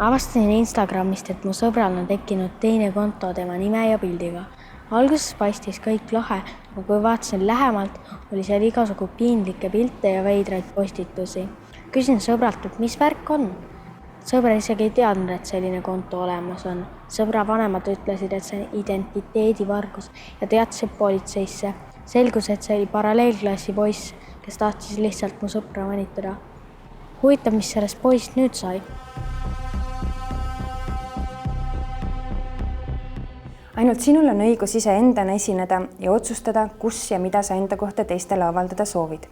Avastasin Instagramist, et mu sõbral on tekkinud teine konto tema nime ja pildiga. Alguses paistis kõik lahe, aga kui vaatasin lähemalt, oli seal igasugu piinlikke pilte ja veidraid postitusi. Küsin sõbralt, et mis värk on? Sõber isegi ei teadnud, et selline konto olemas on. Sõbra vanemad ütlesid, et see on identiteedivargus ja teatasid politseisse. Selgus, et see oli paralleelklassi poiss, kes tahtis lihtsalt mu sõpra mõnitada. Huvitav, mis sellest poisist nüüd sai? Ainult sinul on õigus iseendana esineda ja otsustada, kus ja mida sa enda kohta teistele avaldada soovid.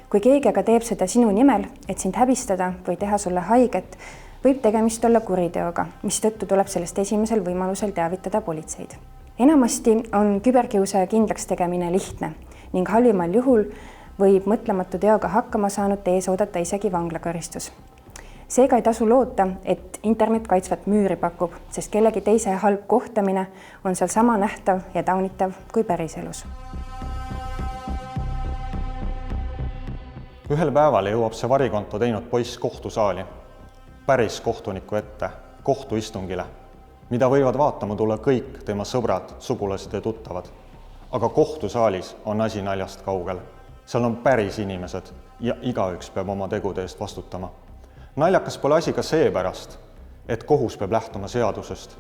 Kui keegi aga teeb seda sinu nimel, et sind häbistada või teha sulle haiget, võib tegemist olla kuriteoga, mistõttu tuleb sellest esimesel võimalusel teavitada politseid. Enamasti on küberkiusaja kindlaks tegemine lihtne ning halvimal juhul võib mõtlematu teoga hakkama saanud ees oodata isegi vanglakaristus. Seega ei tasu loota, et internet kaitsvat müüri pakub, sest kellegi teise halb kohtamine on seal sama nähtav ja taunitav kui päriselus. Ühel päeval jõuab see varikonto teinud poiss kohtusaali, päris kohtuniku ette, kohtuistungile, mida võivad vaatama tulla kõik tema sõbrad, sugulased ja tuttavad. Aga kohtusaalis on asi naljast kaugel. Seal on päris inimesed ja igaüks peab oma tegude eest vastutama. Naljakas pole asi ka seepärast, et kohus peab lähtuma seadusest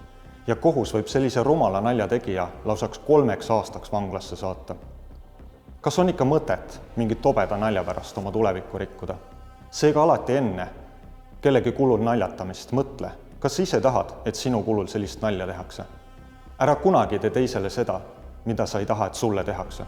ja kohus võib sellise rumala nalja tegija lausaks 3 aastaks vanglasse saata. Kas on ikka mõtet mingi tobeda nalja pärast oma tulevikku rikkuda? Seega alati enne kellegi kulul naljatamist mõtle, kas ise tahad, et sinu kulul sellist nalja tehakse. Ära kunagi tee teisele seda, mida sa ei taha, et sulle tehakse.